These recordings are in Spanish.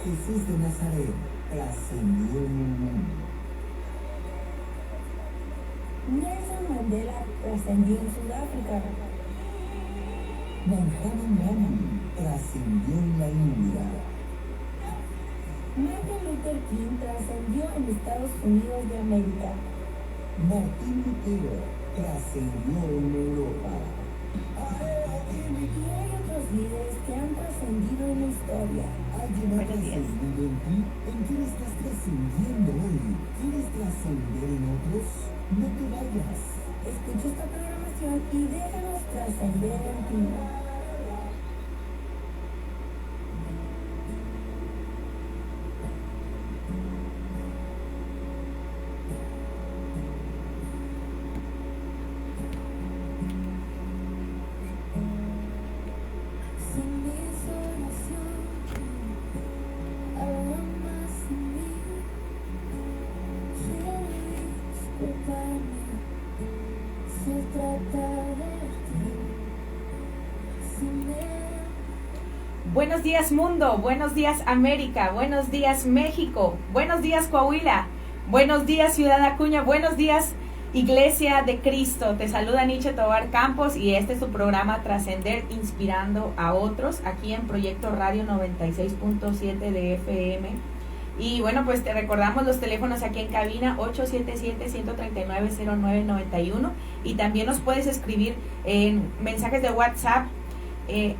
Jesús de Nazaret trascendió en el mundo. Nelson Mandela trascendió en Sudáfrica. Mahatma Gandhi trascendió en la India. Martin Luther King trascendió en Estados Unidos de América. Martín Lutero trascendió en Europa. Y hay otros líderes que han trascendido en la historia. ¿Alguien ha trascendido en ti? ¿En quién estás trascendiendo hoy? ¿Quieres trascender en otros? No te vayas. Escucha esta programación y déjanos trascender en ti. Buenos días mundo, buenos días América, buenos días México, buenos días Coahuila, buenos días Ciudad Acuña, buenos días Iglesia de Cristo. Te saluda Nietzsche Tobar Campos y este es tu programa Trascender Inspirando a Otros aquí en Proyecto Radio 96.7 de FM. Y bueno, pues te recordamos los teléfonos aquí en cabina 877-139-0991 y también nos puedes escribir en mensajes de WhatsApp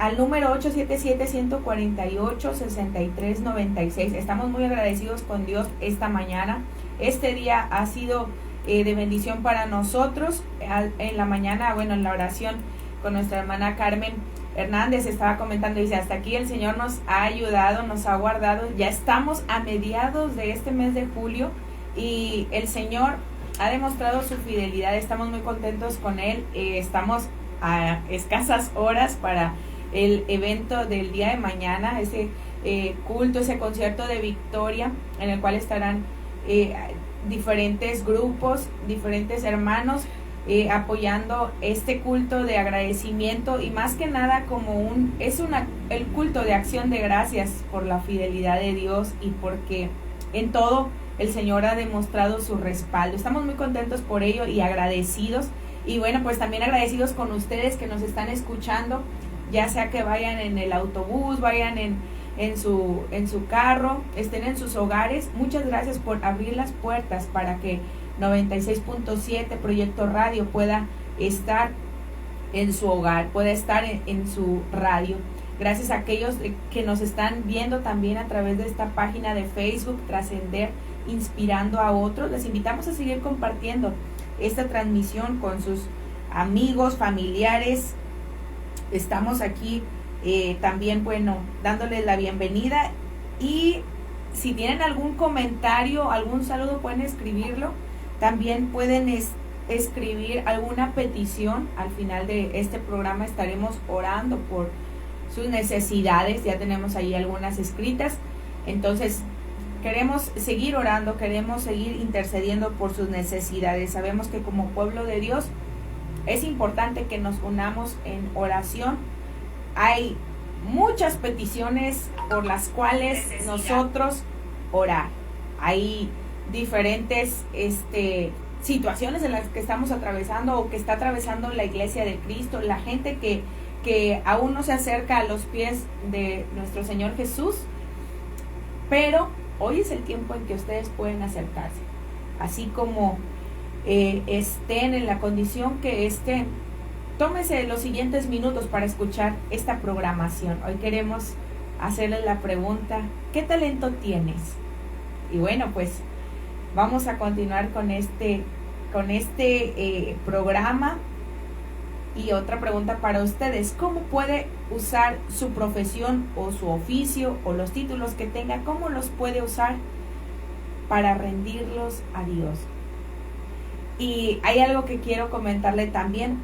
al número 877-148-6396. Estamos muy agradecidos con Dios esta mañana. Este día ha sido de bendición para nosotros. En la mañana, bueno, en la oración con nuestra hermana Carmen Hernández estaba comentando, dice, hasta aquí el Señor nos ha ayudado, nos ha guardado. Ya estamos a mediados de este mes de julio y el Señor ha demostrado su fidelidad. Estamos muy contentos con Él. Estamos a escasas horas para el evento del día de mañana, ese culto, ese concierto de victoria en el cual estarán diferentes grupos, diferentes hermanos apoyando este culto de agradecimiento y más que nada como el culto de acción de gracias por la fidelidad de Dios y porque en todo el Señor ha demostrado su respaldo. Estamos muy contentos por ello y agradecidos. Y bueno, pues también agradecidos con ustedes que nos están escuchando, ya sea que vayan en el autobús, vayan en su carro, estén en sus hogares. Muchas gracias por abrir las puertas para que 96.7 Proyecto Radio pueda estar en su hogar, pueda estar en su radio. Gracias a aquellos que nos están viendo también a través de esta página de Facebook, Trascender Inspirando a Otros. Les invitamos a seguir compartiendo esta transmisión con sus amigos, familiares. Estamos aquí también, bueno, dándoles la bienvenida y si tienen algún comentario, algún saludo, pueden escribirlo. También pueden escribir alguna petición. Al final de este programa estaremos orando por sus necesidades. Ya tenemos ahí algunas escritas. Entonces, queremos seguir orando, queremos seguir intercediendo por sus necesidades. Sabemos que como pueblo de Dios es importante que nos unamos en oración. Hay muchas peticiones por las cuales nosotros orar. Hay diferentes situaciones en las que estamos atravesando o que está atravesando la Iglesia de Cristo, la gente que aún no se acerca a los pies de nuestro Señor Jesús, pero hoy es el tiempo en que ustedes pueden acercarse, así como estén en la condición que estén. Tómese los siguientes minutos para escuchar esta programación. Hoy queremos hacerles la pregunta, ¿qué talento tienes? Y bueno, pues vamos a continuar con este programa. Y otra pregunta para ustedes, ¿cómo puede usar su profesión o su oficio o los títulos que tenga, cómo los puede usar para rendirlos a Dios? Y hay algo que quiero comentarle también.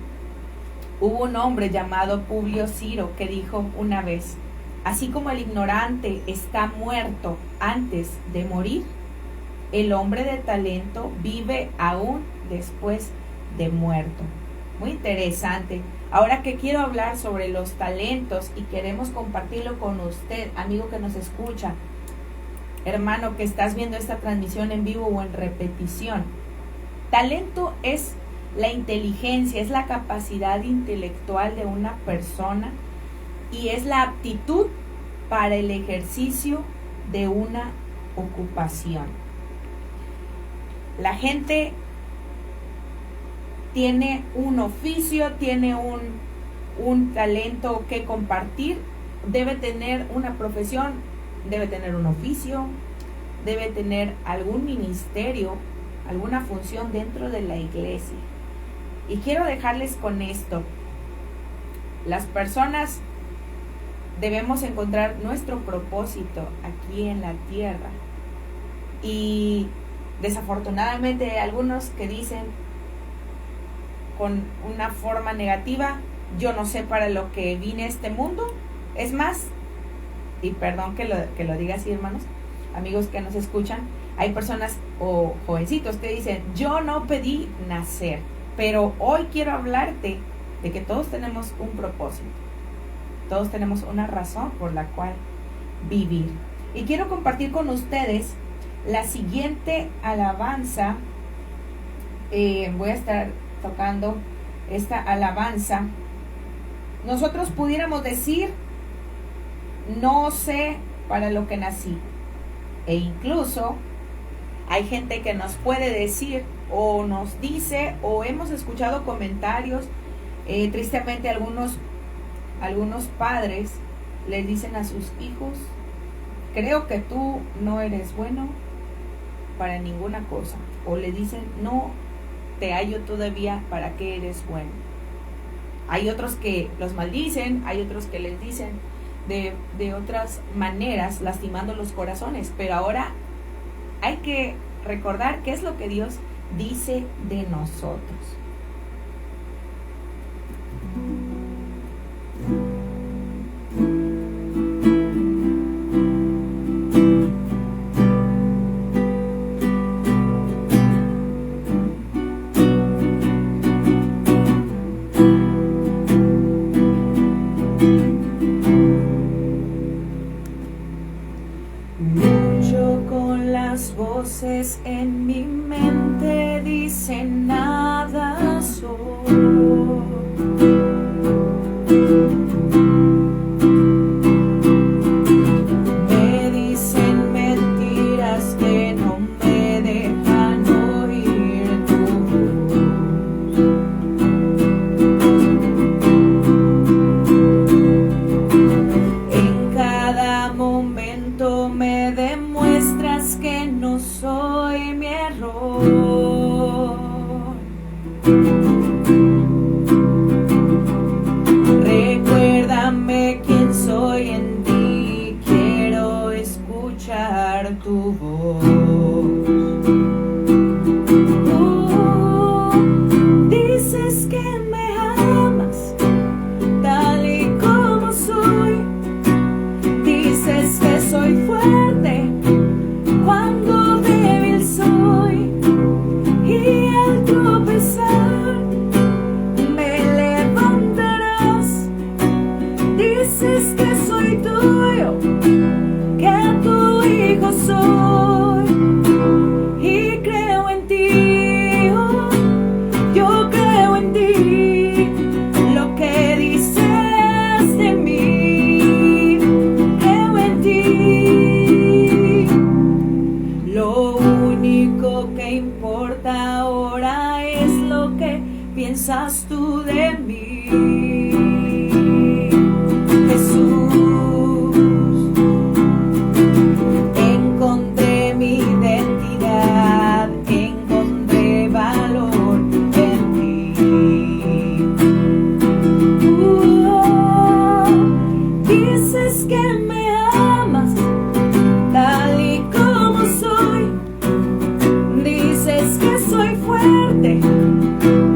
Hubo un hombre llamado Publio Ciro que dijo una vez, así como el ignorante está muerto antes de morir, el hombre de talento vive aún después de muerto. Muy interesante. Ahora que quiero hablar sobre los talentos y queremos compartirlo con usted, amigo que nos escucha, hermano que estás viendo esta transmisión en vivo o en repetición. Talento es la inteligencia, es la capacidad intelectual de una persona y es la aptitud para el ejercicio de una ocupación. La gente tiene un oficio, tiene un talento que compartir, debe tener una profesión, debe tener un oficio, debe tener algún ministerio, alguna función dentro de la iglesia. Y quiero dejarles con esto. Las personas debemos encontrar nuestro propósito aquí en la tierra. Y desafortunadamente hay algunos que dicen con una forma negativa: yo no sé para lo que vine a este mundo. Es más, y perdón que lo diga así, hermanos, amigos que nos escuchan, hay personas o jovencitos que dicen: yo no pedí nacer. Pero hoy quiero hablarte de que todos tenemos un propósito. Todos tenemos una razón por la cual vivir. Y quiero compartir con ustedes la siguiente alabanza. Voy a estar tocando esta alabanza. Nosotros pudiéramos decir: no sé para lo que nací. E incluso hay gente que nos puede decir o nos dice, o hemos escuchado comentarios, tristemente algunos padres les dicen a sus hijos: creo que tú no eres bueno para ninguna cosa. O le dicen: no te hallo todavía para qué eres bueno. Hay otros que los maldicen, hay otros que les dicen de otras maneras, lastimando los corazones. Pero ahora hay que recordar qué es lo que Dios dice de nosotros. Lucho con las voces en mi mente, dicen nada soy. Me dicen mentiras que no me dejan oír tu voz. En cada momento me demuestras que no soy mi error. Recuérdame quién soy en ti, quiero escuchar tu voz. Dices que me amas tal y como soy. Dices que soy fuerte cuando débil soy, y al tropezar me levantarás. Dices que soy tuyo, que tu hijo soy, y creo en ti, oh, yo creo en ti, lo que dices de mí, creo en ti. Lo único que importa ahora es lo que piensas tú de mí. Jesús, encontré mi identidad, encontré valor en ti. Dices que me amas tal y como soy. Dices que soy fuerte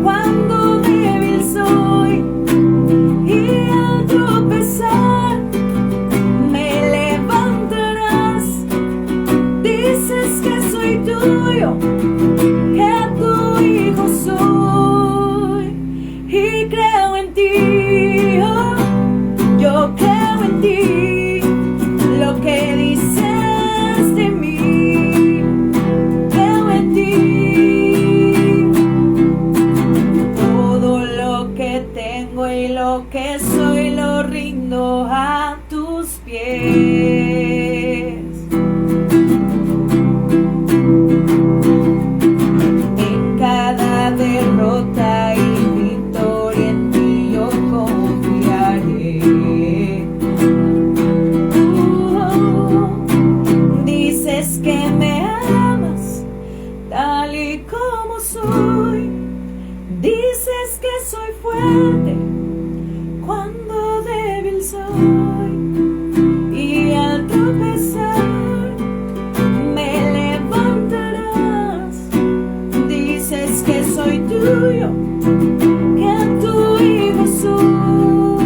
cuando débil soy, y lo que soy lo rindo a tus pies. En cada derrota y victoria en ti yo confiaré. Dices que me amas tal y como soy. Dices que soy fuerte cuando débil soy, y al tropezar me levantarás. Dices que soy tuyo, que tu hijo soy,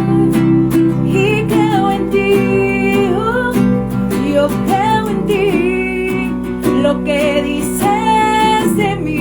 y creo en ti, oh, yo creo en ti, lo que dices de mí.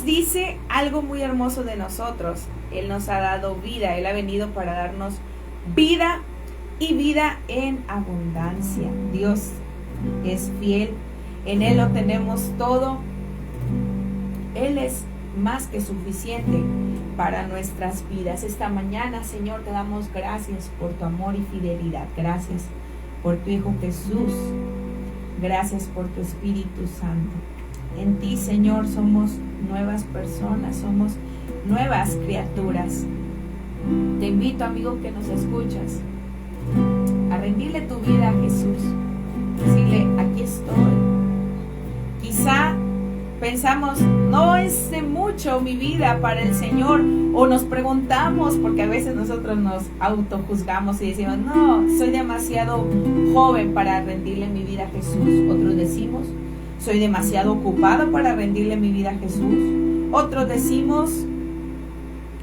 Dice algo muy hermoso de nosotros. Él nos ha dado vida. Él ha venido para darnos vida y vida en abundancia. Dios es fiel. En Él lo tenemos todo. Él es más que suficiente para nuestras vidas. Esta mañana, Señor, te damos gracias por tu amor y fidelidad. Gracias por tu Hijo Jesús. Gracias por tu Espíritu Santo. En ti, Señor, somos nuevas personas, somos nuevas criaturas. Te invito, amigo, que nos escuchas, a rendirle tu vida a Jesús. Decirle, aquí estoy. Quizá pensamos, no es de mucho mi vida para el Señor, o nos preguntamos, porque a veces nosotros nos autojuzgamos y decimos, no, soy demasiado joven para rendirle mi vida a Jesús. Otros decimos, soy demasiado ocupado para rendirle mi vida a Jesús. Otros decimos,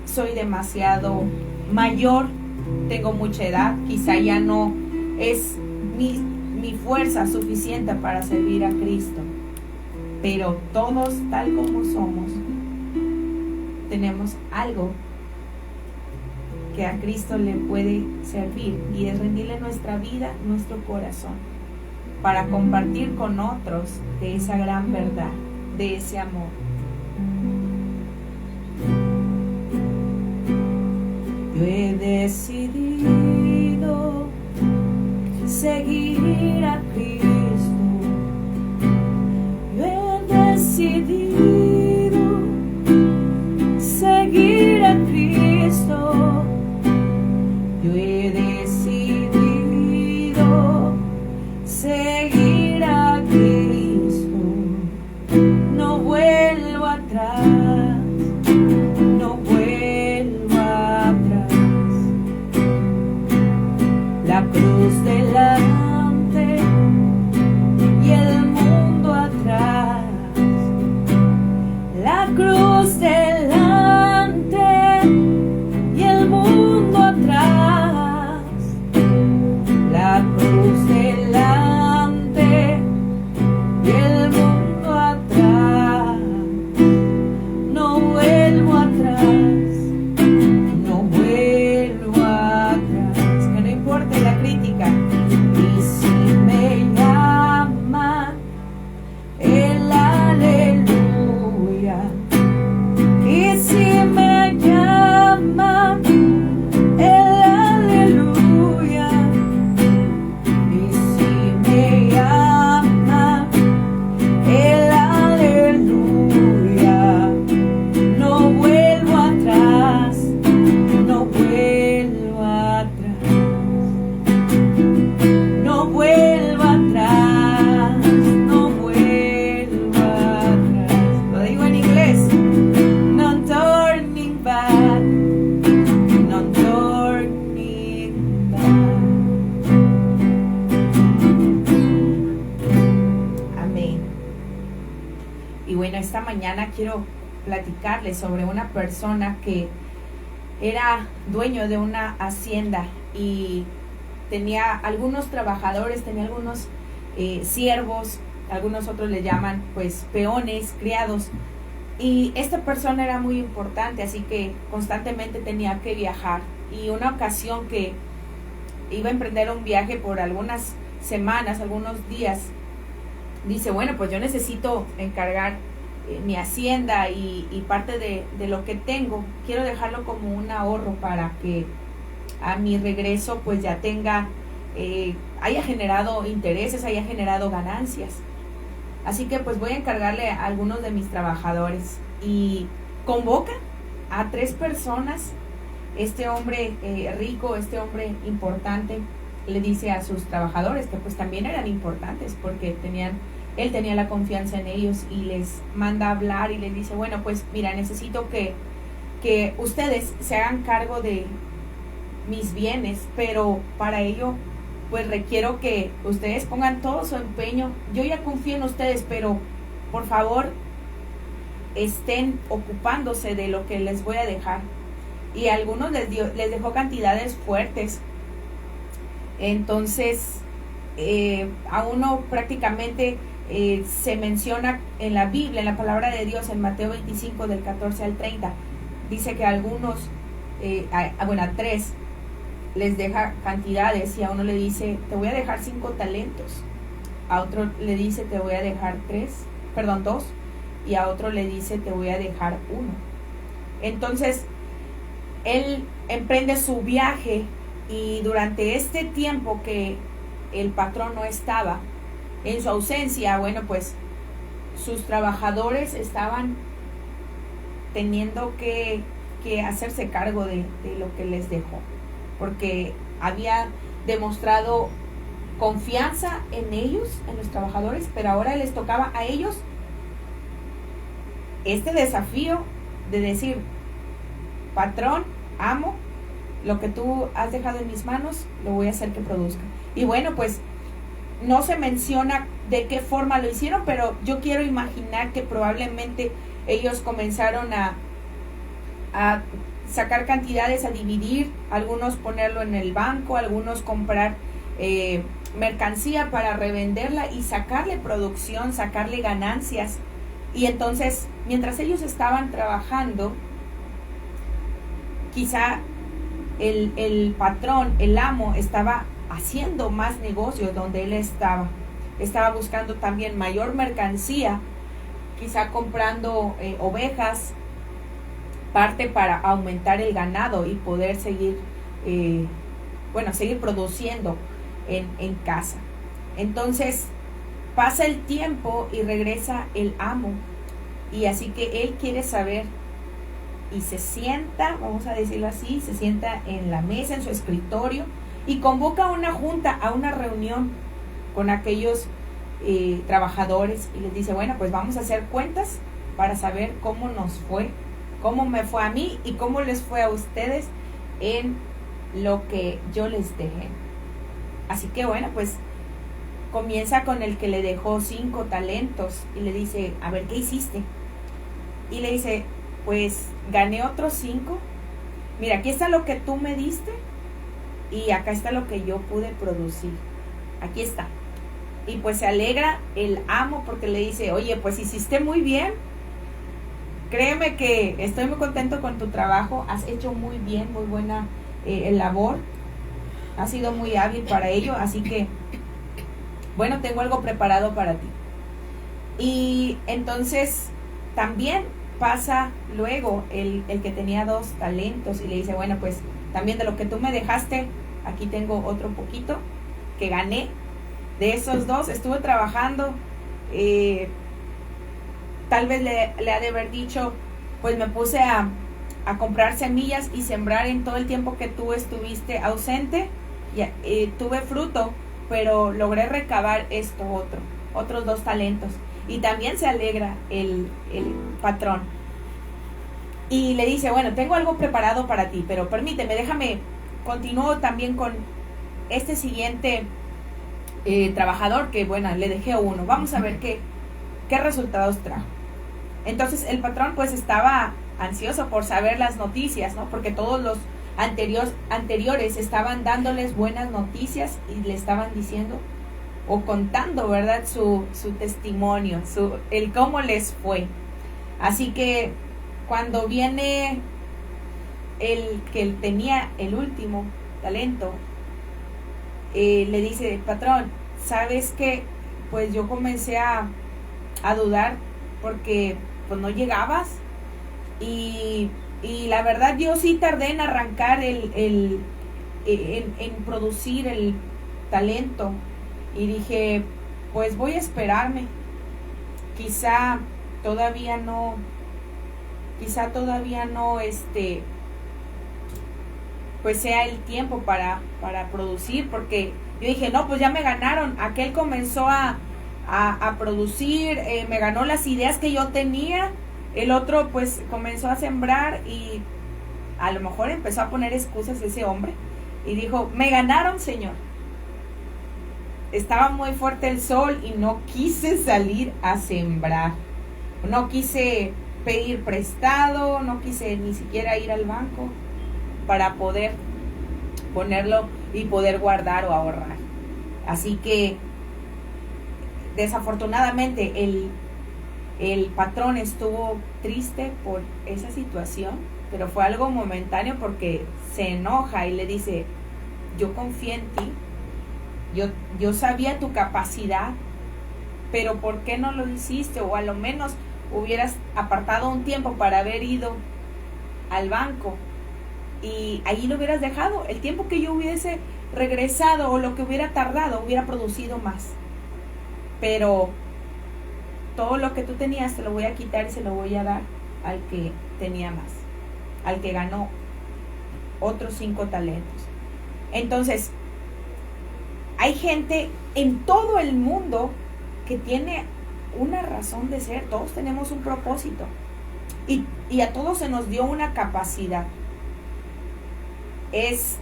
soy demasiado mayor, tengo mucha edad, quizá ya no es mi fuerza suficiente para servir a Cristo. Pero todos, tal como somos, tenemos algo que a Cristo le puede servir, y es rendirle nuestra vida, nuestro corazón, para compartir con otros de esa gran verdad, de ese amor. Yo he decidido seguir a Cristo. Yo he decidido seguir a Cristo. Yo he decidido seguir a Cristo. No vuelvo atrás, no vuelvo atrás. La cruz delante y el mundo atrás. La cruz delante y el mundo atrás. La cruz delante y el mundo atrás. No vuelvo atrás, no vuelvo atrás. Que no importe la crítica. Y si me llama el aleluya, y si me llama el aleluya, y si me llama el aleluya, no vuelvo atrás, no vuelvo atrás, no vuelvo atrás, no vuelvo atrás. Lo digo en inglés. No turning back, no turning back. Amén. Y bueno, esta mañana quiero platicarles sobre una persona que era dueño de una hacienda y tenía algunos trabajadores, tenía algunos siervos, algunos otros le llaman pues peones, criados. Y esta persona era muy importante, así que constantemente tenía que viajar. Y una ocasión que iba a emprender un viaje por algunas semanas, algunos días, dice, bueno, pues yo necesito encargar mi hacienda y parte de lo que tengo, quiero dejarlo como un ahorro para que a mi regreso pues ya tenga, haya generado intereses, haya generado ganancias. Así que pues voy a encargarle a algunos de mis trabajadores y convoca a 3 personas. Este hombre rico, este hombre importante, le dice a sus trabajadores que pues también eran importantes porque él tenía la confianza en ellos y les manda a hablar y les dice, bueno, pues mira, necesito que ustedes se hagan cargo de mis bienes, pero para ello pues requiero que ustedes pongan todo su empeño. Yo ya confío en ustedes, pero por favor estén ocupándose de lo que les voy a dejar. Y a algunos les dejó cantidades fuertes. Entonces a uno prácticamente se menciona en la Biblia, en la palabra de Dios, en Mateo 25 del 14 al 30, dice que a algunos, a 3 les deja cantidades y a uno le dice, te voy a dejar 5 talentos, a otro le dice, te voy a dejar 2, y a otro le dice, te voy a dejar 1. Entonces él emprende su viaje y durante este tiempo que el patrón no estaba, en su ausencia, bueno, pues sus trabajadores estaban teniendo que hacerse cargo de lo que les dejó, porque había demostrado confianza en ellos, en los trabajadores, pero ahora les tocaba a ellos este desafío de decir, patrón, amo, lo que tú has dejado en mis manos, lo voy a hacer que produzca. Y bueno, pues no se menciona de qué forma lo hicieron, pero yo quiero imaginar que probablemente ellos comenzaron a sacar cantidades, a dividir, algunos ponerlo en el banco, algunos comprar mercancía para revenderla y sacarle producción, sacarle ganancias. Y entonces, mientras ellos estaban trabajando, quizá el patrón, el amo, estaba haciendo más negocios donde él estaba buscando también mayor mercancía, quizá comprando ovejas, parte para aumentar el ganado y poder seguir produciendo en casa. Entonces pasa el tiempo y regresa el amo, y así que él quiere saber y se sienta, vamos a decirlo así, se sienta en la mesa, en su escritorio, y convoca a una junta, a una reunión con aquellos trabajadores, y les dice, bueno, pues vamos a hacer cuentas para saber cómo nos fue, cómo me fue a mí y cómo les fue a ustedes en lo que yo les dejé. Así que bueno, pues comienza con el que le dejó 5 talentos y le dice, a ver, ¿qué hiciste? Y le dice, pues gané otros 5. Mira, aquí está lo que tú me diste y acá está lo que yo pude producir. Aquí está. Y pues se alegra el amo porque le dice, oye, pues hiciste muy bien. Créeme que estoy muy contento con tu trabajo. Has hecho muy bien, muy buena labor. Has sido muy hábil para ello. Así que, bueno, tengo algo preparado para ti. Y entonces también pasa luego el que tenía 2 talentos y le dice, bueno, pues también de lo que tú me dejaste, aquí tengo otro poquito que gané. De esos 2 estuve trabajando, tal vez le ha de haber dicho, pues me puse a comprar semillas y sembrar en todo el tiempo que tú estuviste ausente, y tuve fruto, pero logré recabar otros 2 talentos. Y también se alegra el patrón. Y le dice, bueno, tengo algo preparado para ti, pero permíteme, déjame, continúo también con este siguiente trabajador que, bueno, le dejé 1. Vamos a ver qué resultados trajo. Entonces el patrón pues estaba ansioso por saber las noticias, ¿no? Porque todos los anteriores estaban dándoles buenas noticias y le estaban diciendo o contando, ¿verdad? Su testimonio, el cómo les fue. Así que cuando viene el que tenía el último talento, le dice, patrón, ¿sabes qué? Pues yo comencé a dudar porque pues no llegabas y la verdad yo sí tardé en arrancar en producir el talento y dije, pues voy a esperarme, quizá todavía no pues sea el tiempo para producir, porque yo dije, no, pues ya me ganaron, aquel comenzó a producir, me ganó las ideas que yo tenía, el otro pues comenzó a sembrar y a lo mejor empezó a poner excusas ese hombre y dijo, me ganaron, señor. Estaba muy fuerte el sol y no quise salir a sembrar, no quise pedir prestado, no quise ni siquiera ir al banco para poder ponerlo y poder guardar o ahorrar. Así que desafortunadamente el patrón estuvo triste por esa situación, pero fue algo momentáneo porque se enoja y le dice, yo confié en ti, yo sabía tu capacidad, pero ¿por qué no lo hiciste? O a lo menos hubieras apartado un tiempo para haber ido al banco y allí lo hubieras dejado. El tiempo que yo hubiese regresado o lo que hubiera tardado hubiera producido más. Pero todo lo que tú tenías te lo voy a quitar y se lo voy a dar al que tenía más, al que ganó otros 5 talentos. Entonces, hay gente en todo el mundo que tiene una razón de ser. Todos tenemos un propósito y a todos se nos dio una capacidad. Es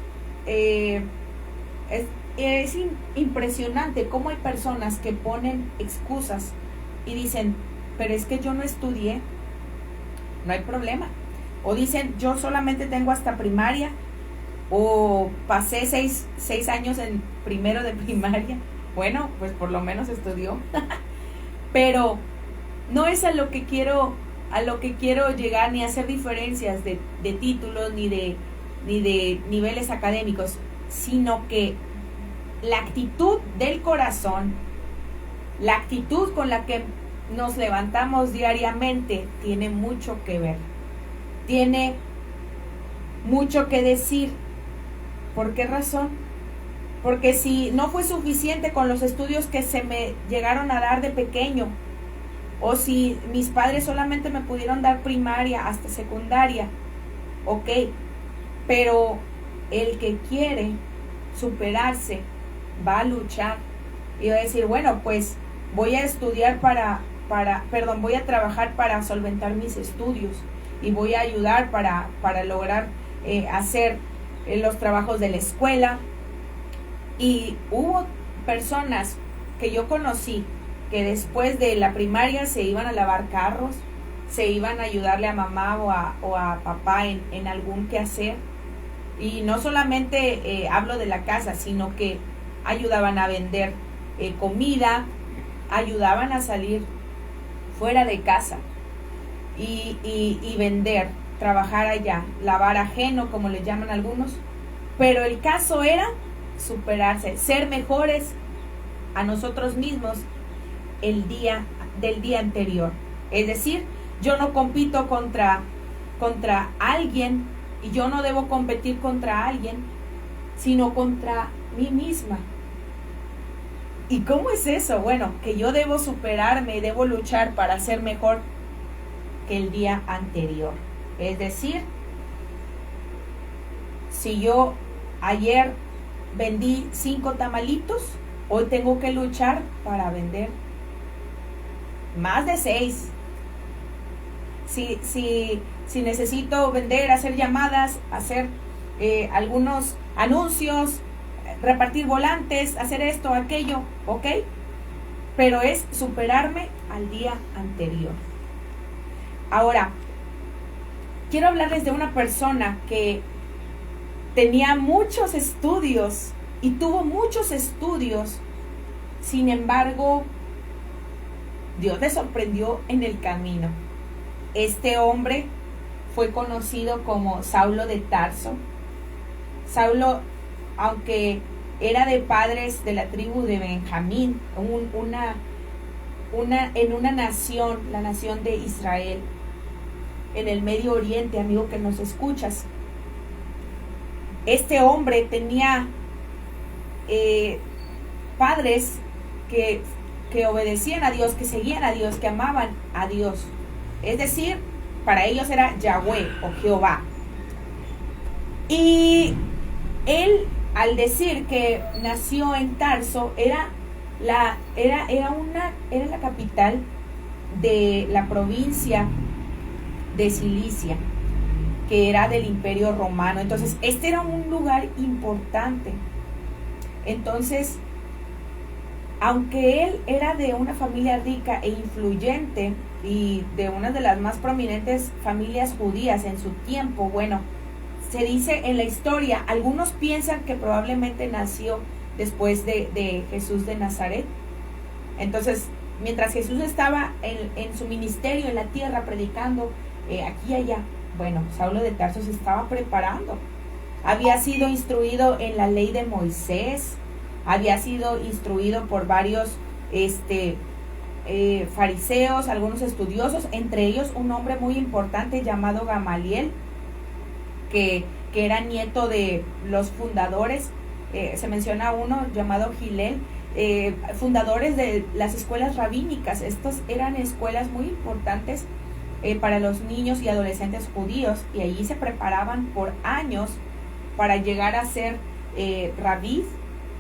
impresionante cómo hay personas que ponen excusas y dicen, pero es que yo no estudié. No hay problema. O dicen, yo solamente tengo hasta primaria, o pasé 6 años en primero de primaria. Bueno, pues por lo menos estudió. Pero no es a lo que quiero llegar, ni hacer diferencias de títulos, ni de niveles académicos, sino que la actitud del corazón, la actitud con la que nos levantamos diariamente tiene mucho que ver, tiene mucho que decir. ¿Por qué razón? Porque si no fue suficiente con los estudios que se me llegaron a dar de pequeño, o si mis padres solamente me pudieron dar primaria hasta secundaria, ok, pero el que quiere superarse va a luchar y va a decir, bueno, pues voy a estudiar voy a trabajar para solventar mis estudios y voy a ayudar para lograr hacer los trabajos de la escuela. Y hubo personas que yo conocí que después de la primaria se iban a lavar carros, se iban a ayudarle a mamá o a papá en algún quehacer. Y no solamente hablo de la casa, sino que ayudaban a vender comida, ayudaban a salir fuera de casa y vender, trabajar allá, lavar ajeno, como le llaman algunos. Pero el caso era superarse, ser mejores a nosotros mismos del día anterior. Es decir, yo no compito contra alguien, y yo no debo competir contra alguien, sino contra mí misma. ¿Y cómo es eso? Bueno, que yo debo superarme, debo luchar para ser mejor que el día anterior. Es decir, si yo ayer vendí 5 tamalitos, hoy tengo que luchar para vender más de 6. Si necesito vender, hacer llamadas, hacer algunos anuncios, repartir volantes, hacer esto, aquello, ¿ok? Pero es superarme al día anterior. Ahora, quiero hablarles de una persona que tenía muchos estudios y tuvo muchos estudios Sin embargo, Dios le sorprendió en el camino. Este hombre fue conocido como Saulo de Tarso. Saulo, aunque era de padres de la tribu de Benjamín, en una nación, la nación de Israel, en el Medio Oriente, amigo que nos escuchas. Este hombre tenía padres que obedecían a Dios, que seguían a Dios, que amaban a Dios. Es decir, para ellos era Yahweh o Jehová. Y él, al decir que nació en Tarso, era la capital de la provincia de Cilicia, que era del Imperio Romano. Entonces, este era un lugar importante. Entonces, aunque él era de una familia rica e influyente y de una de las más prominentes familias judías en su tiempo, bueno, se dice en la historia, algunos piensan que probablemente nació después de Jesús de Nazaret. Entonces, mientras Jesús estaba en su ministerio en la tierra predicando aquí y allá, bueno, Saulo de Tarso se estaba preparando. Había sido instruido en la ley de Moisés, había sido instruido por varios fariseos, algunos estudiosos, entre ellos un hombre muy importante llamado Gamaliel, que era nieto de los fundadores, se menciona uno llamado Gilel, fundadores de las escuelas rabínicas. Estas eran escuelas muy importantes para los niños y adolescentes judíos, y allí se preparaban por años para llegar a ser rabís,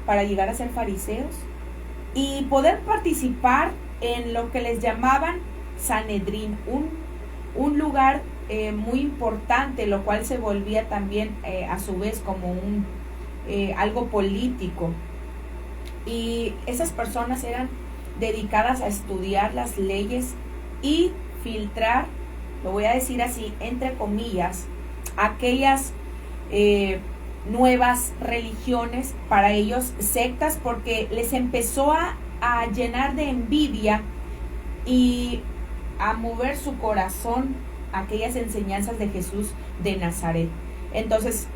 para llegar a ser fariseos y poder participar en lo que les llamaban Sanedrín, un lugar muy importante, lo cual se volvía también a su vez como algo político. Y esas personas eran dedicadas a estudiar las leyes y filtrar, lo voy a decir así, entre comillas, aquellas nuevas religiones, para ellos sectas, porque les empezó a llenar de envidia y a mover su corazón aquellas enseñanzas de Jesús de Nazaret. Entonces,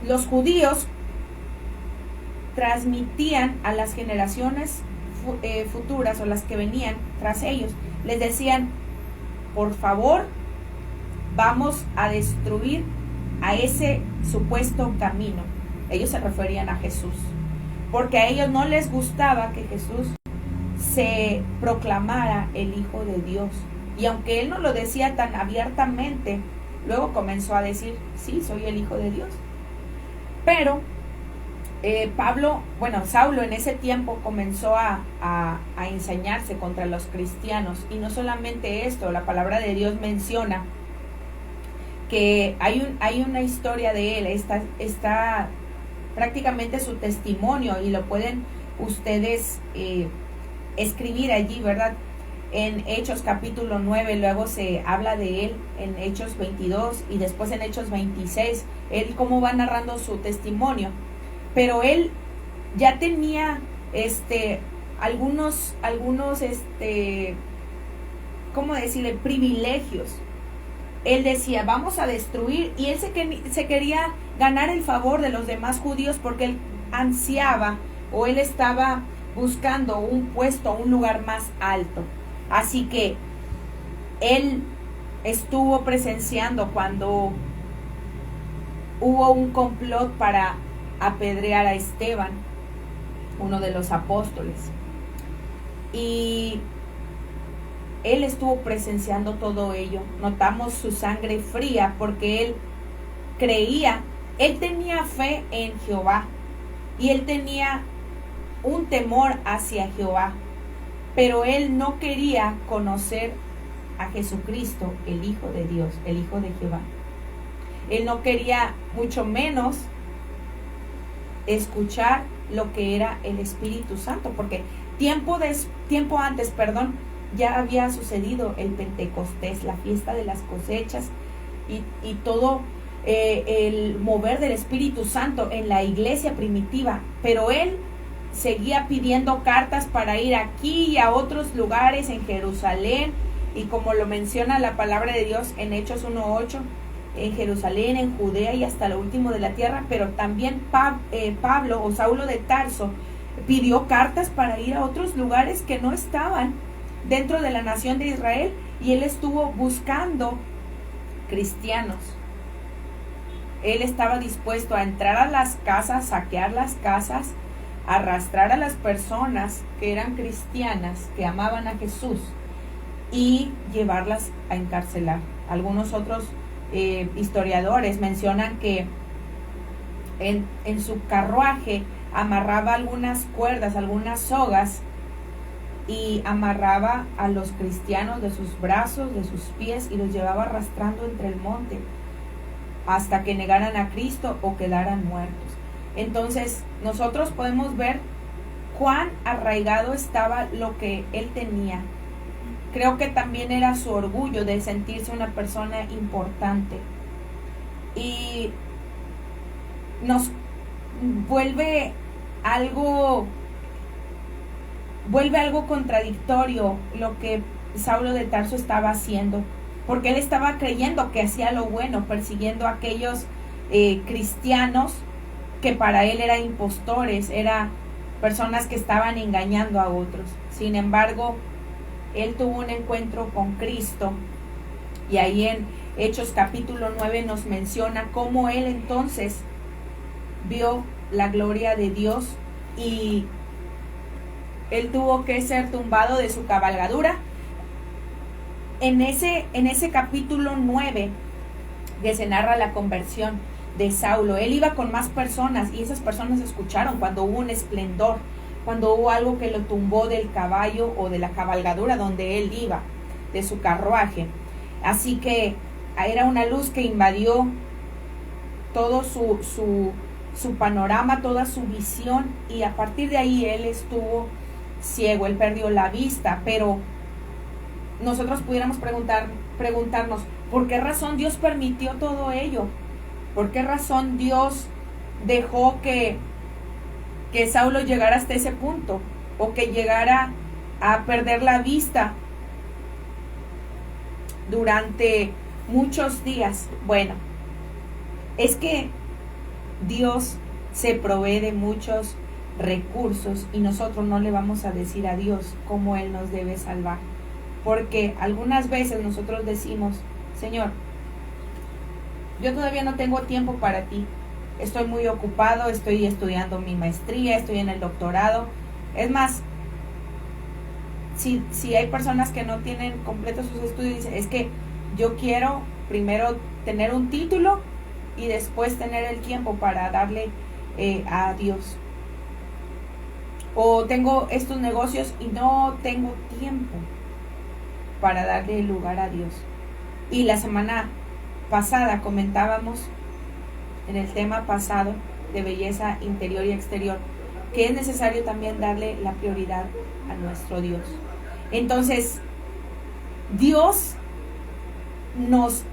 los judíos transmitían a las generaciones futuras o las que venían tras ellos, les decían: por favor, vamos a destruir a ese supuesto camino. Ellos se referían a Jesús, porque a ellos no les gustaba que Jesús se proclamara el Hijo de Dios. Y aunque él no lo decía tan abiertamente, luego comenzó a decir: sí, soy el Hijo de Dios. Pero Saulo en ese tiempo comenzó a ensañarse contra los cristianos. Y no solamente esto, la palabra de Dios menciona que hay una historia de él, está prácticamente su testimonio, y lo pueden ustedes escribir allí, ¿verdad? En Hechos capítulo 9, luego se habla de él en Hechos 22 y después en Hechos 26, él cómo va narrando su testimonio. Pero él ya tenía algunos ¿cómo decirle? Privilegios. Él decía: vamos a destruir, y él se quería ganar el favor de los demás judíos, porque él ansiaba, o él estaba buscando un puesto, un lugar más alto. Así que él estuvo presenciando cuando hubo un complot para apedrear a Esteban, uno de los apóstoles, y él estuvo presenciando todo ello. Notamos su sangre fría, porque él creía, él tenía fe en Jehová, y él tenía un temor hacia Jehová, pero él no quería conocer a Jesucristo, el Hijo de Dios, el Hijo de Jehová. Él no quería, mucho menos, escuchar lo que era el Espíritu Santo, porque tiempo antes, ya había sucedido el Pentecostés, la fiesta de las cosechas, y todo el mover del Espíritu Santo en la iglesia primitiva. Pero él seguía pidiendo cartas para ir aquí y a otros lugares en Jerusalén, y como lo menciona la palabra de Dios en Hechos 1:8, en Jerusalén, en Judea y hasta lo último de la tierra. Pero también Pablo o Saulo de Tarso pidió cartas para ir a otros lugares que no estaban dentro de la nación de Israel, y él estuvo buscando cristianos. Él estaba dispuesto a entrar a las casas, saquear las casas, arrastrar a las personas que eran cristianas, que amaban a Jesús, y llevarlas a encarcelar. Algunos otros historiadores mencionan que en su carruaje amarraba algunas cuerdas, algunas sogas, y amarraba a los cristianos de sus brazos, de sus pies, y los llevaba arrastrando entre el monte hasta que negaran a Cristo o quedaran muertos. Entonces nosotros podemos ver cuán arraigado estaba lo que él tenía. Creo que también era su orgullo de sentirse una persona importante, y nos vuelve algo contradictorio lo que Saulo de Tarso estaba haciendo, porque él estaba creyendo que hacía lo bueno, persiguiendo a aquellos cristianos que para él eran impostores, eran personas que estaban engañando a otros. Sin embargo, él tuvo un encuentro con Cristo, y ahí en Hechos capítulo 9 nos menciona cómo él entonces vio la gloria de Dios, y él tuvo que ser tumbado de su cabalgadura. En ese capítulo 9 que se narra la conversión de Saulo, él iba con más personas, y esas personas escucharon cuando hubo un esplendor, cuando hubo algo que lo tumbó del caballo o de la cabalgadura donde él iba, de su carruaje. Así que era una luz que invadió todo su panorama, toda su visión, y a partir de ahí él estuvo ciego, él perdió la vista. Pero nosotros pudiéramos preguntarnos, ¿por qué razón Dios permitió todo ello? ¿Por qué razón Dios dejó que Saulo llegara hasta ese punto, o que llegara a perder la vista durante muchos días? Bueno, es que Dios se provee de muchos recursos, y nosotros no le vamos a decir a Dios cómo Él nos debe salvar, porque algunas veces nosotros decimos: Señor, yo todavía no tengo tiempo para ti, estoy muy ocupado, estoy estudiando mi maestría, estoy en el doctorado. Es más, si hay personas que no tienen completos sus estudios, dicen: es que yo quiero primero tener un título y después tener el tiempo para darle a Dios. O tengo estos negocios y no tengo tiempo para darle lugar a Dios. Y la semana pasada comentábamos en el tema pasado de belleza interior y exterior, que es necesario también darle la prioridad a nuestro Dios. Entonces, Dios nos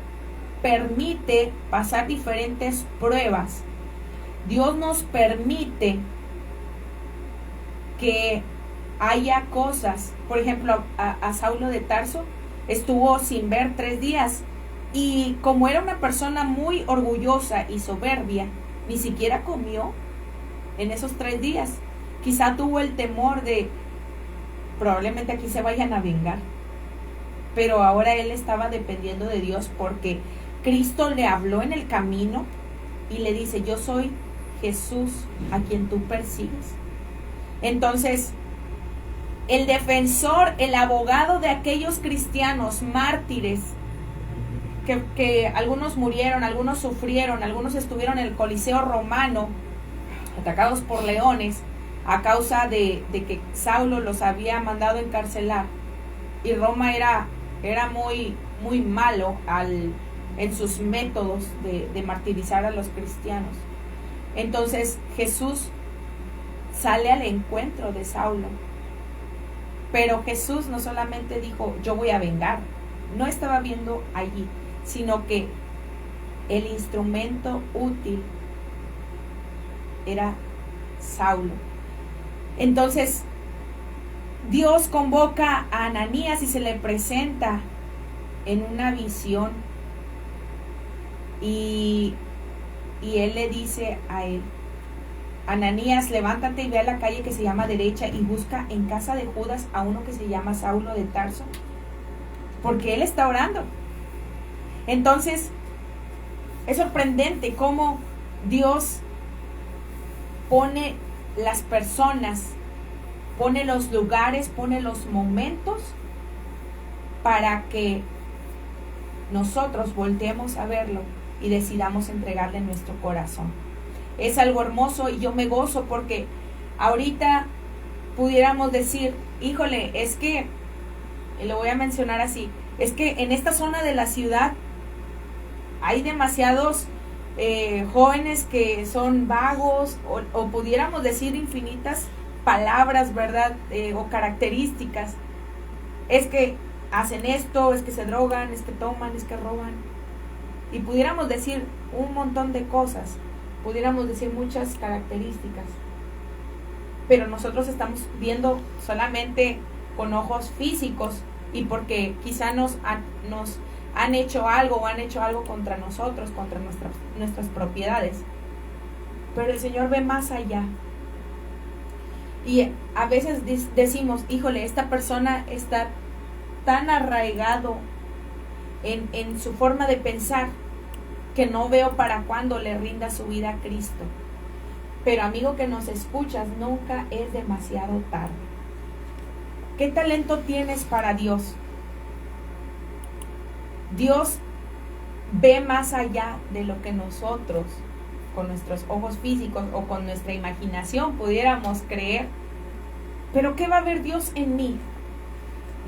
permite pasar diferentes pruebas. Dios nos permite que haya cosas. Por ejemplo, a Saulo de Tarso estuvo sin ver 3 días, y como era una persona muy orgullosa y soberbia, ni siquiera comió en esos 3 días. Quizá tuvo el temor de: probablemente aquí se vayan a vengar. Pero ahora él estaba dependiendo de Dios, porque Cristo le habló en el camino y le dice: yo soy Jesús a quien tú persigues. Entonces, el defensor, el abogado de aquellos cristianos mártires, que algunos murieron, algunos sufrieron, algunos estuvieron en el Coliseo romano atacados por leones a causa de que Saulo los había mandado encarcelar, y Roma era muy, muy malo en sus métodos de martirizar a los cristianos. Entonces Jesús sale al encuentro de Saulo, pero Jesús no solamente dijo: yo voy a vengar, no estaba viendo allí, sino que el instrumento útil era Saulo. Entonces, Dios convoca a Ananías y se le presenta en una visión. Y él le dice a él: Ananías, levántate y ve a la calle que se llama Derecha y busca en casa de Judas a uno que se llama Saulo de Tarso, porque él está orando. Entonces, es sorprendente cómo Dios pone las personas, pone los lugares, pone los momentos para que nosotros volteemos a verlo y decidamos entregarle nuestro corazón. Es algo hermoso y yo me gozo porque ahorita pudiéramos decir, híjole, es que, y lo voy a mencionar así, es que en esta zona de la ciudad hay demasiados jóvenes que son vagos, o pudiéramos decir infinitas palabras, ¿verdad? O características. Es que hacen esto, es que se drogan, es que toman, es que roban. Y pudiéramos decir un montón de cosas, pudiéramos decir muchas características. Pero nosotros estamos viendo solamente con ojos físicos y porque quizá nos han hecho algo o han hecho algo contra nosotros, contra nuestras propiedades. Pero el Señor ve más allá. Y a veces decimos, híjole, esta persona está tan arraigado en su forma de pensar que no veo para cuándo le rinda su vida a Cristo. Pero amigo que nos escuchas, nunca es demasiado tarde. ¿Qué talento tienes para Dios? Dios ve más allá de lo que nosotros, con nuestros ojos físicos o con nuestra imaginación, pudiéramos creer. Pero ¿qué va a ver Dios en mí?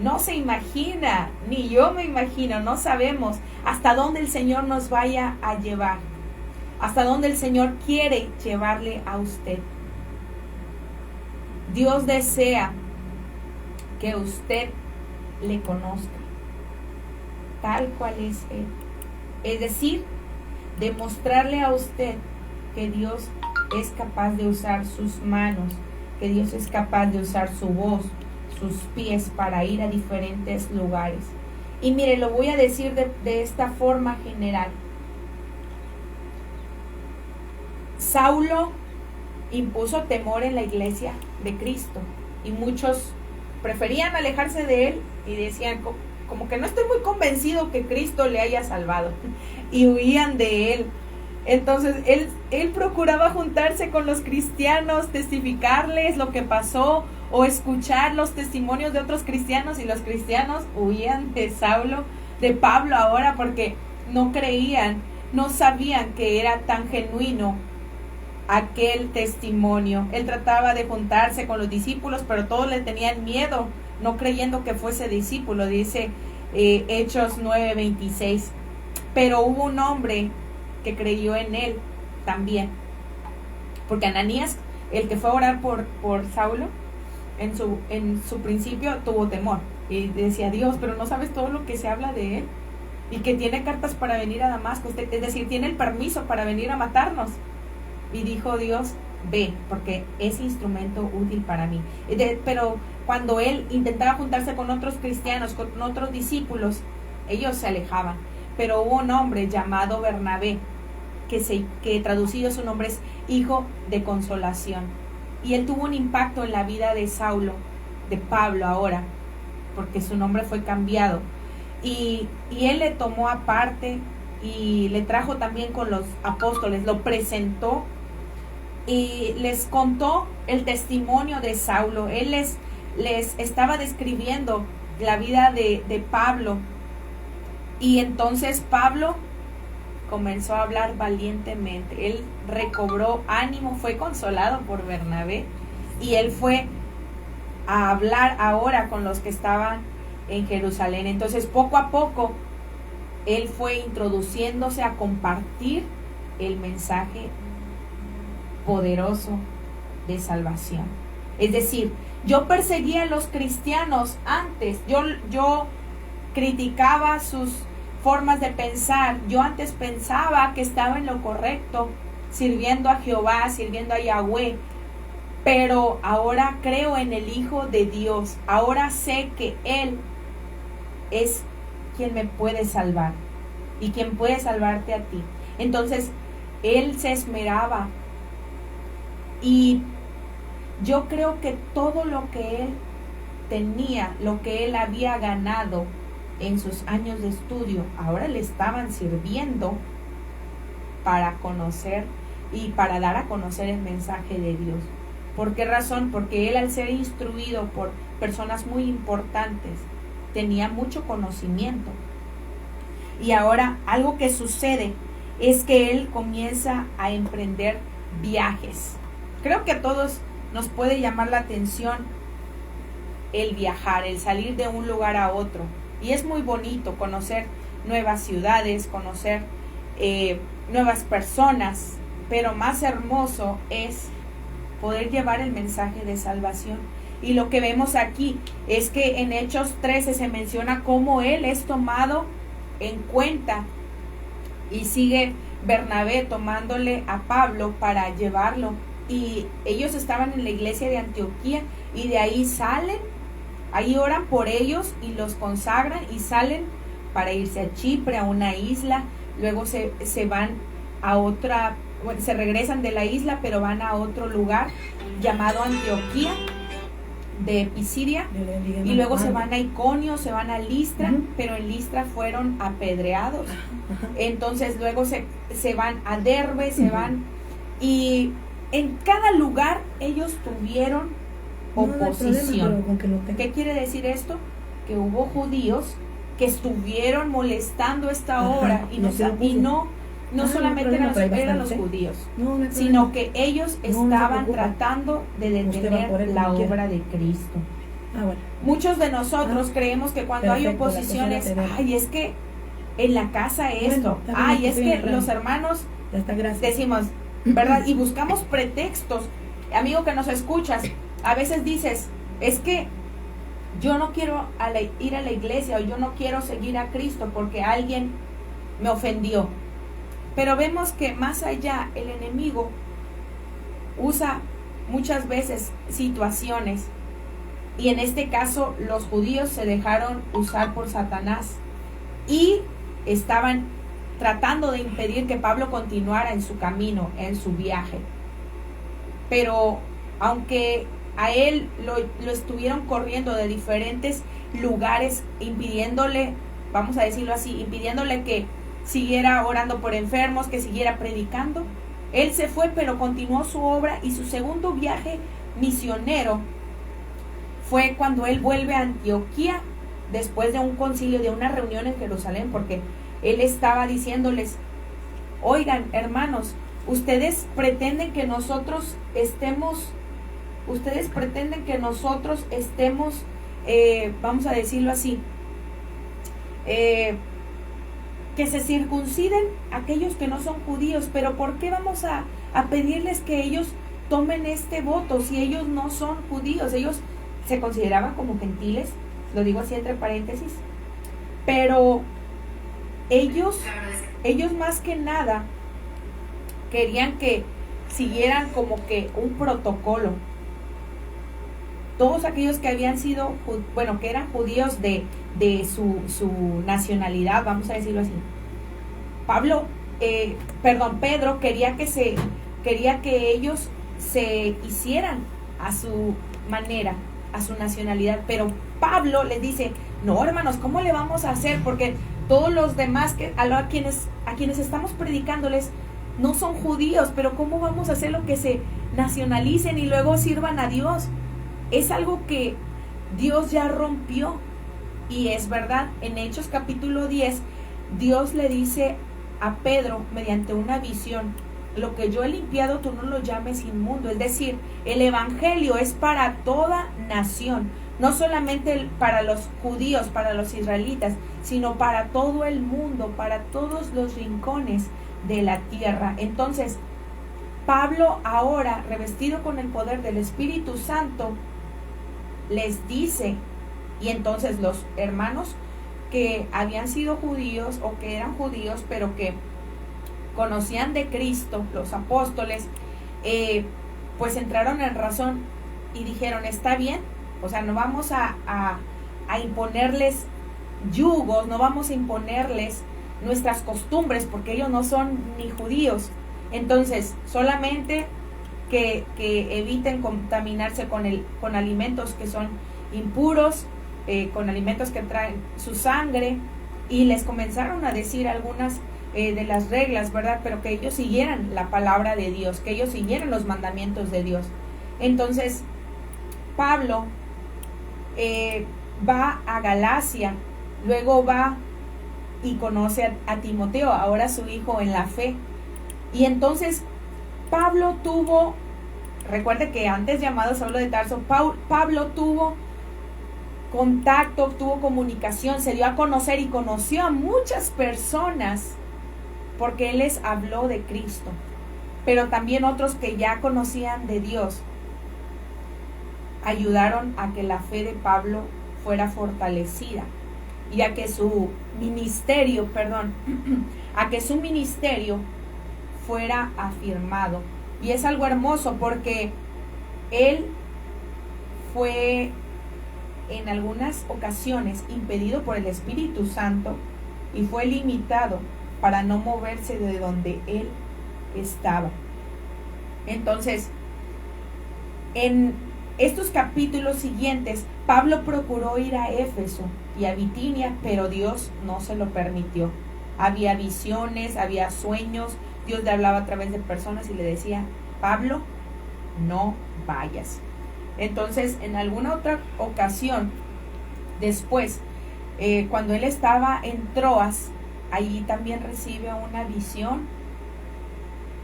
No se imagina, ni yo me imagino, no sabemos hasta dónde el Señor nos vaya a llevar, hasta dónde el Señor quiere llevarle a usted. Dios desea que usted le conozca tal cual es Él. Es decir, demostrarle a usted que Dios es capaz de usar sus manos, que Dios es capaz de usar su voz, sus pies para ir a diferentes lugares. Y mire, lo voy a decir de esta forma general. Saulo impuso temor en la iglesia de Cristo y muchos preferían alejarse de él y decían, como que no estoy muy convencido que Cristo le haya salvado, y huían de él. Entonces él procuraba juntarse con los cristianos, testificarles lo que pasó o escuchar los testimonios de otros cristianos, y los cristianos huían de Saulo, de Pablo ahora, porque no creían, no sabían que era tan genuino aquel testimonio. Él trataba de juntarse con los discípulos, pero todos le tenían miedo, no creyendo que fuese discípulo, dice Hechos 9:26. Pero hubo un hombre que creyó en él también, porque Ananías, el que fue a orar por Saulo, en su principio tuvo temor y decía, Dios, pero no sabes todo lo que se habla de él, y que tiene cartas para venir a Damasco, es decir, tiene el permiso para venir a matarnos. Y dijo Dios, ve, porque es instrumento útil para mí. Pero cuando él intentaba juntarse con otros cristianos, con otros discípulos, ellos se alejaban. Pero hubo un hombre llamado Bernabé, que traducido su nombre es hijo de consolación. Y él tuvo un impacto en la vida de Saulo, de Pablo ahora, porque su nombre fue cambiado. Y él le tomó aparte y le trajo también con los apóstoles, lo presentó y les contó el testimonio de Saulo. Él les estaba describiendo la vida de Pablo. Y entonces Pablo comenzó a hablar valientemente. Él recobró ánimo, fue consolado por Bernabé, y él fue a hablar ahora con los que estaban en Jerusalén. Entonces poco a poco él fue introduciéndose a compartir el mensaje poderoso de salvación. Es decir, yo perseguía a los cristianos antes, yo criticaba sus formas de pensar. Yo antes pensaba que estaba en lo correcto, sirviendo a Jehová, sirviendo a Yahweh, pero ahora creo en el Hijo de Dios. Ahora sé que Él es quien me puede salvar y quien puede salvarte a ti. Entonces, él se esmeraba, y yo creo que todo lo que él tenía, lo que él había ganado en sus años de estudio, ahora le estaban sirviendo para conocer y para dar a conocer el mensaje de Dios. ¿Por qué razón? Porque él, al ser instruido por personas muy importantes, tenía mucho conocimiento. Y ahora algo que sucede es que él comienza a emprender viajes. Creo que a todos nos puede llamar la atención el viajar, el salir de un lugar a otro. Y es muy bonito conocer nuevas ciudades, conocer nuevas personas, pero más hermoso es poder llevar el mensaje de salvación. Y lo que vemos aquí es que en Hechos 13 se menciona cómo él es tomado en cuenta, y sigue Bernabé tomándole a Pablo para llevarlo, y ellos estaban en la iglesia de Antioquía, y de ahí salen, ahí oran por ellos y los consagran, y salen para irse a Chipre, a una isla. Luego se van a otra, bueno, se regresan de la isla, pero van a otro lugar llamado Antioquía de Pisidia, y luego se van a Iconio, se van a Listra, pero en Listra fueron apedreados. Entonces luego se van a Derbe, se van, y en cada lugar ellos tuvieron oposición. ¿Qué quiere decir esto? Que hubo judíos que estuvieron molestando esta obra, y no solamente eran los judíos, sino que ellos estaban tratando de detener la obra de Cristo. Muchos de nosotros creemos que cuando hay oposiciones, ay, es que en la casa esto, ay, es que los hermanos, decimos, ¿verdad? Y buscamos pretextos. Amigo que nos escuchas, a veces dices, es que yo no quiero ir a la iglesia, o yo no quiero seguir a Cristo porque alguien me ofendió. Pero vemos que más allá, el enemigo usa muchas veces situaciones, y en este caso los judíos se dejaron usar por Satanás y estaban tratando de impedir que Pablo continuara en su camino, en su viaje. Pero aunque a él lo estuvieron corriendo de diferentes lugares, impidiéndole, vamos a decirlo así, impidiéndole que siguiera orando por enfermos, que siguiera predicando, él se fue, pero continuó su obra. Y su segundo viaje misionero fue cuando él vuelve a Antioquía, después de un concilio, de una reunión en Jerusalén, porque él estaba diciéndoles, oigan, hermanos, ustedes pretenden que nosotros estemos, vamos a decirlo así, que se circunciden aquellos que no son judíos, pero ¿por qué vamos a pedirles que ellos tomen este voto si ellos no son judíos? Ellos se consideraban como gentiles, lo digo así entre paréntesis, pero ellos más que nada querían que siguieran como que un protocolo. Todos aquellos que habían sido, que eran judíos de su nacionalidad, vamos a decirlo así. Pedro quería que ellos se hicieran a su manera, a su nacionalidad, pero Pablo les dice, no, hermanos, ¿cómo le vamos a hacer? Porque todos los demás a quienes estamos predicándoles no son judíos, pero ¿cómo vamos a hacer lo que se nacionalicen y luego sirvan a Dios? Es algo que Dios ya rompió. Y es verdad, en Hechos capítulo 10, Dios le dice a Pedro mediante una visión, lo que yo he limpiado tú no lo llames inmundo. Es decir, el evangelio es para toda nación, no solamente para los judíos, para los israelitas, sino para todo el mundo, para todos los rincones de la tierra. Entonces, Pablo, ahora revestido con el poder del Espíritu Santo, les dice, y entonces los hermanos que habían sido judíos o que eran judíos pero que conocían de Cristo, los apóstoles, pues entraron en razón y dijeron, está bien, o sea, no vamos a imponerles yugos, no vamos a imponerles nuestras costumbres, porque ellos no son ni judíos. Entonces, solamente que eviten contaminarse con alimentos que son impuros, con alimentos que traen su sangre, y les comenzaron a decir algunas de las reglas, ¿verdad? Pero que ellos siguieran la palabra de Dios, que ellos siguieran los mandamientos de Dios. Entonces, Pablo va a Galacia, luego va y conoce a Timoteo, ahora su hijo en la fe. Y entonces Pablo tuvo, recuerde que antes llamado Saulo de Tarso, Pablo tuvo contacto, tuvo comunicación, se dio a conocer y conoció a muchas personas porque él les habló de Cristo, pero también otros que ya conocían de Dios ayudaron a que la fe de Pablo fuera fortalecida y a que su ministerio, fuera afirmado. Y es algo hermoso porque él fue en algunas ocasiones impedido por el Espíritu Santo y fue limitado para no moverse de donde él estaba. Entonces, en estos capítulos siguientes, Pablo procuró ir a Éfeso y a Bitinia, pero Dios no se lo permitió. Había visiones, había sueños, Dios le hablaba a través de personas y le decía, Pablo, no vayas. Entonces, en alguna otra ocasión, después, cuando él estaba en Troas, allí también recibe una visión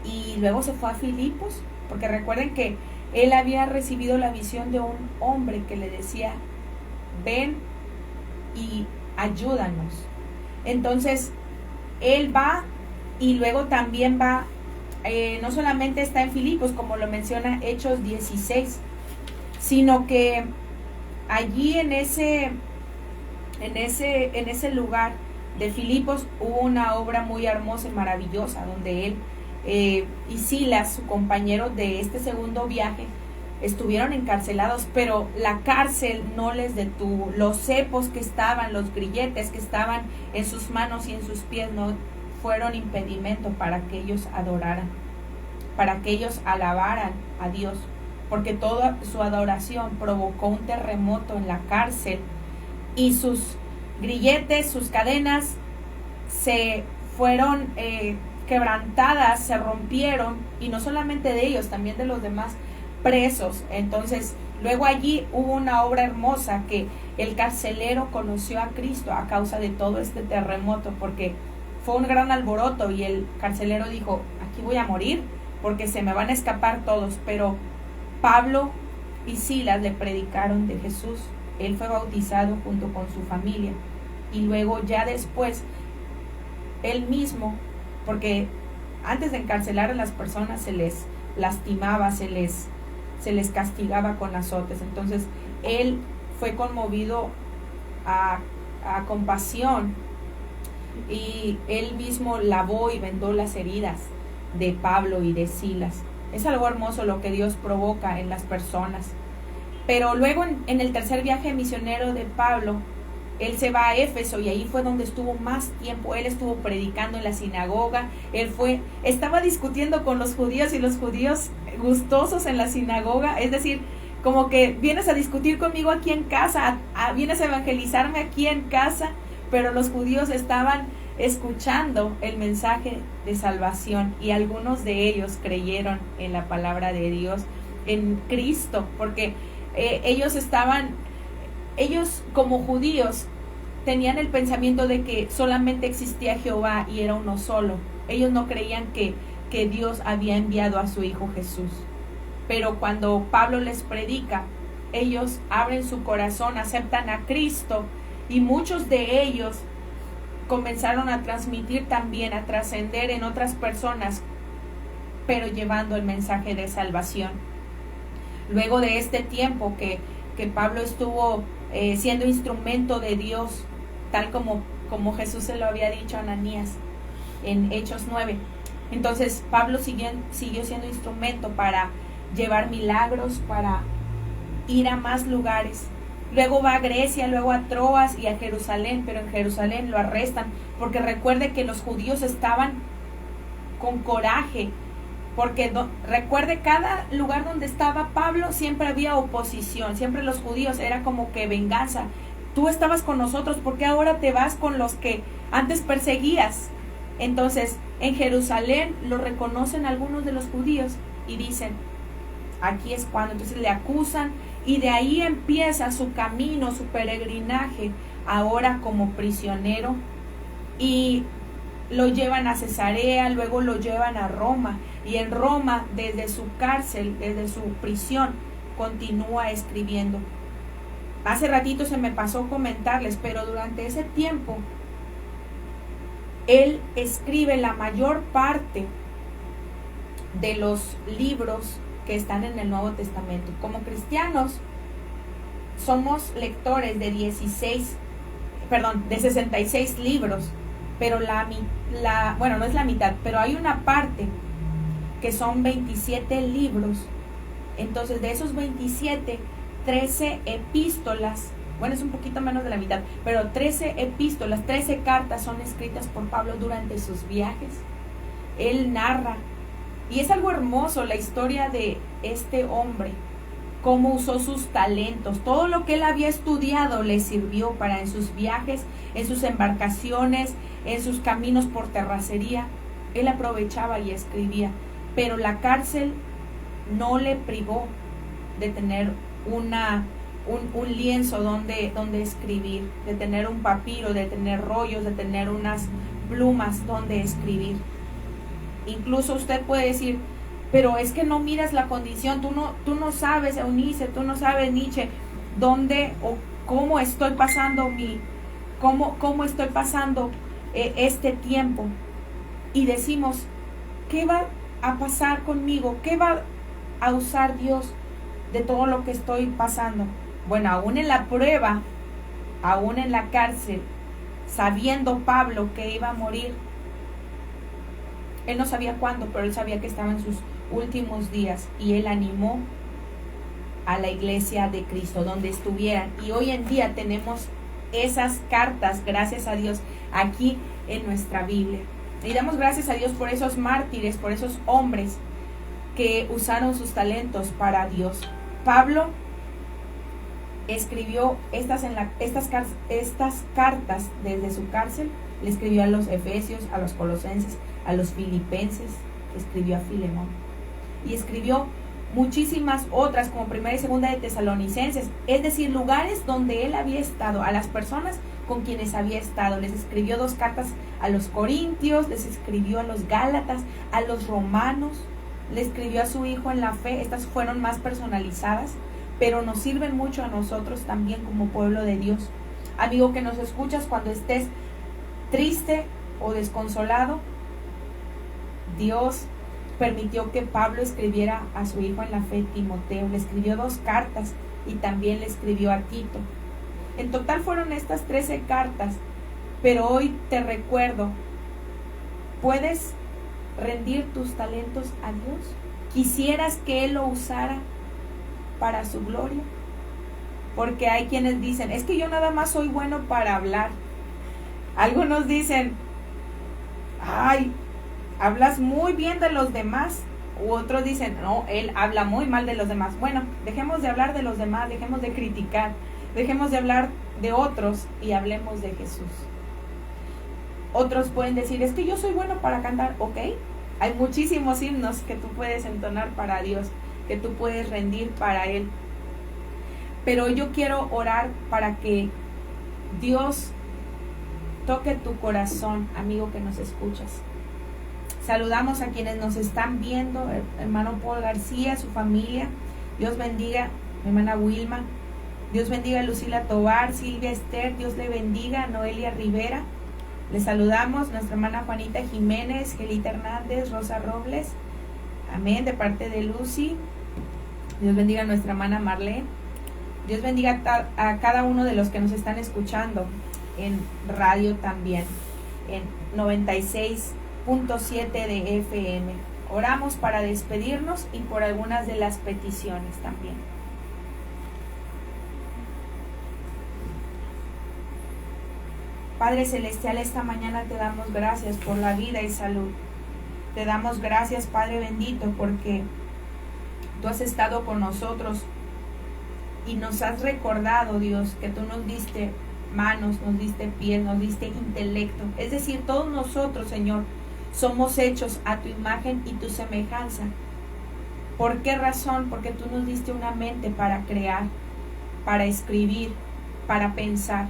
y luego se fue a Filipos, porque recuerden que él había recibido la visión de un hombre que le decía, ven y ayúdanos. Entonces, él va y luego también va, no solamente está en Filipos, como lo menciona Hechos 16, sino que allí en ese lugar de Filipos hubo una obra muy hermosa y maravillosa, donde él y Silas, su compañero de este segundo viaje, estuvieron encarcelados, pero la cárcel no les detuvo. Los cepos que estaban, los grilletes que estaban en sus manos y en sus pies no fueron impedimento para que ellos adoraran, para que ellos alabaran a Dios, porque toda su adoración provocó un terremoto en la cárcel y sus grilletes, sus cadenas se fueron quebrantadas, se rompieron, y no solamente de ellos, también de los demás presos. Entonces, luego allí hubo una obra hermosa que el carcelero conoció a Cristo a causa de todo este terremoto, porque fue un gran alboroto y el carcelero dijo, aquí voy a morir porque se me van a escapar todos, pero Pablo y Silas le predicaron de Jesús. Él fue bautizado junto con su familia y luego ya después él mismo, porque antes de encarcelar a las personas se les lastimaba, se les castigaba con azotes. Entonces él fue conmovido a compasión y él mismo lavó y vendó las heridas de Pablo y de Silas. Es algo hermoso lo que Dios provoca en las personas. Pero luego en el tercer viaje misionero de Pablo, él se va a Éfeso y ahí fue donde estuvo más tiempo. Él estuvo predicando en la sinagoga, estaba discutiendo con los judíos y los judíos gustosos en la sinagoga, es decir, como que vienes a discutir conmigo aquí en casa, vienes a evangelizarme aquí en casa, pero los judíos estaban escuchando el mensaje de salvación y algunos de ellos creyeron en la palabra de Dios, en Cristo, porque ellos como judíos tenían el pensamiento de que solamente existía Jehová y era uno solo. Ellos no creían que Dios había enviado a su Hijo Jesús. Pero cuando Pablo les predica, ellos abren su corazón, aceptan a Cristo y muchos de ellos comenzaron a transmitir también, a trascender en otras personas, pero llevando el mensaje de salvación. Luego de este tiempo que Pablo estuvo siendo instrumento de Dios, tal como Jesús se lo había dicho a Ananías en Hechos 9. Entonces Pablo siguió siendo instrumento para llevar milagros, para ir a más lugares. Luego va a Grecia, luego a Troas y a Jerusalén, pero en Jerusalén lo arrestan, porque recuerde que los judíos estaban con coraje, porque recuerde, cada lugar donde estaba Pablo siempre había oposición, siempre los judíos era como que venganza. Tú estabas con nosotros, ¿por qué ahora te vas con los que antes perseguías? Entonces, en Jerusalén lo reconocen algunos de los judíos y dicen, aquí es cuando, entonces le acusan, y de ahí empieza su camino, su peregrinaje, ahora como prisionero, y lo llevan a Cesarea, luego lo llevan a Roma, y en Roma, desde su cárcel, desde su prisión, continúa escribiendo. Hace ratito se me pasó comentarles, pero durante ese tiempo, él escribe la mayor parte de los libros que están en el Nuevo Testamento. Como cristianos, somos lectores de 66 libros, pero bueno, no es la mitad, pero hay una parte que son 27 libros. Entonces, de esos 27, 13 epístolas, bueno, es un poquito menos de la mitad, pero 13 epístolas, 13 cartas son escritas por Pablo durante sus viajes. Él narra, y es algo hermoso la historia de este hombre, cómo usó sus talentos, todo lo que él había estudiado le sirvió para en sus viajes, en sus embarcaciones, en sus caminos por terracería. Él aprovechaba y escribía, pero la cárcel no le privó de tener un lienzo donde escribir, de tener un papiro, de tener rollos, de tener unas plumas donde escribir. Incluso usted puede decir, pero es que no miras la condición, tú no sabes, Eunice, tú no sabes, Nietzsche, dónde o cómo estoy pasando cómo estoy pasando este tiempo. Y decimos, ¿qué va a pasar conmigo? ¿Qué va a usar Dios de todo lo que estoy pasando? Bueno, aún en la prueba, aún en la cárcel, sabiendo Pablo que iba a morir, él no sabía cuándo, pero él sabía que estaba en sus últimos días, y él animó a la iglesia de Cristo donde estuvieran. Y hoy en día tenemos esas cartas, gracias a Dios, aquí en nuestra Biblia. Y damos gracias a Dios por esos mártires, por esos hombres que usaron sus talentos para Dios. Pablo escribió estas cartas desde su cárcel. Le escribió a los Efesios, a los Colosenses, a los Filipenses, escribió a Filemón, y escribió muchísimas otras, como Primera y Segunda de Tesalonicenses, es decir, lugares donde él había estado, a las personas con quienes había estado. Les escribió 2 cartas a los Corintios, les escribió a los Gálatas, a los Romanos, le escribió a su hijo en la fe. Estas fueron más personalizadas, pero nos sirven mucho a nosotros también como pueblo de Dios. Amigo que nos escuchas, cuando estés triste o desconsolado, Dios permitió que Pablo escribiera a su hijo en la fe, Timoteo. Le escribió 2 cartas y también le escribió a Tito. En total fueron estas 13 cartas, pero hoy te recuerdo, ¿puedes rendir tus talentos a Dios? ¿Quisieras que Él lo usara para su gloria? Porque hay quienes dicen, es que yo nada más soy bueno para hablar. Algunos dicen, ay, hablas muy bien de los demás. U otros dicen, no, él habla muy mal de los demás. Bueno, dejemos de hablar de los demás, dejemos de criticar, dejemos de hablar de otros y hablemos de Jesús. Otros pueden decir, es que yo soy bueno para cantar. Ok, hay muchísimos himnos que tú puedes entonar para Dios, que tú puedes rendir para Él. Pero yo quiero orar para que Dios toque tu corazón, amigo que nos escuchas. Saludamos a quienes nos están viendo, hermano Paul García, su familia. Dios bendiga, mi hermana Wilma. Dios bendiga a Lucila Tobar, Silvia Esther. Dios le bendiga a Noelia Rivera. Le saludamos, nuestra hermana Juanita Jiménez, Gelita Hernández, Rosa Robles. Amén, de parte de Lucy. Dios bendiga a nuestra hermana Marlene. Dios bendiga a cada uno de los que nos están escuchando en radio también, en 96.7 de FM. Oramos para despedirnos y por algunas de las peticiones también. Padre Celestial, esta mañana te damos gracias por la vida y salud. Te damos gracias, Padre bendito, porque tú has estado con nosotros y nos has recordado, Dios, que tú nos diste manos, nos diste pies, nos diste intelecto. Es decir, todos nosotros, Señor, somos hechos a tu imagen y tu semejanza. ¿Por qué razón? Porque tú nos diste una mente para crear, para escribir, para pensar.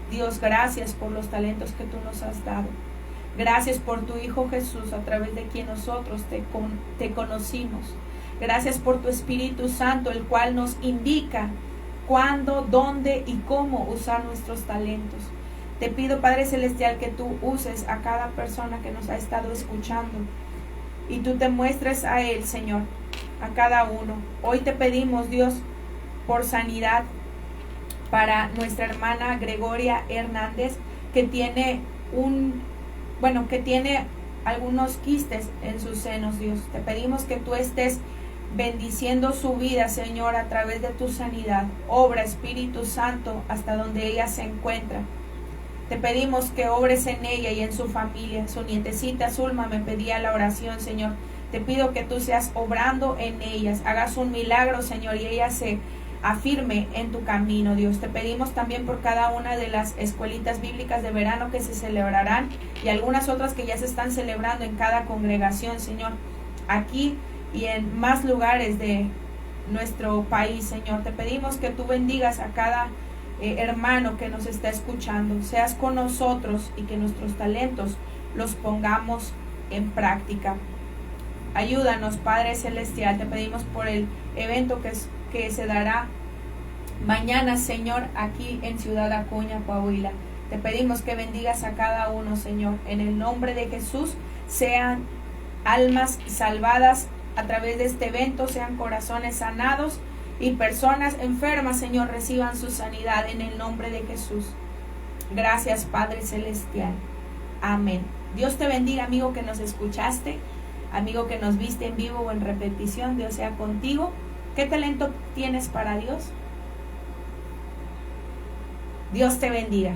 Dios, gracias por los talentos que tú nos has dado. Gracias por tu Hijo Jesús, a través de quien nosotros te conocimos. Gracias por tu Espíritu Santo, el cual nos indica cuándo, dónde y cómo usar nuestros talentos. Te pido, Padre Celestial, que tú uses a cada persona que nos ha estado escuchando y tú te muestres a él, Señor, a cada uno. Hoy te pedimos, Dios, por sanidad para nuestra hermana Gregoria Hernández, que tiene algunos quistes en sus senos, Dios. Te pedimos que tú estés bendiciendo su vida, Señor, a través de tu sanidad. Obra, Espíritu Santo, hasta donde ella se encuentra. Te pedimos que obres en ella y en su familia. Su nietecita Zulma me pedía la oración, Señor. Te pido que tú seas obrando en ellas. Hagas un milagro, Señor, y ella se afirme en tu camino, Dios. Te pedimos también por cada una de las escuelitas bíblicas de verano que se celebrarán y algunas otras que ya se están celebrando en cada congregación, Señor, aquí y en más lugares de nuestro país, Señor. Te pedimos que tú bendigas a cada hermano que nos está escuchando. Seas con nosotros y que nuestros talentos los pongamos en práctica. Ayúdanos, Padre Celestial. Te pedimos por el evento que se dará mañana, Señor, aquí en Ciudad Acuña, Coahuila. Te pedimos que bendigas a cada uno, Señor. En el nombre de Jesús, sean almas salvadas a través de este evento, sean corazones sanados y personas enfermas, Señor, reciban su sanidad en el nombre de Jesús. Gracias, Padre Celestial. Amén. Dios te bendiga, amigo que nos escuchaste, amigo que nos viste en vivo o en repetición. Dios sea contigo. ¿Qué talento tienes para Dios? Dios te bendiga.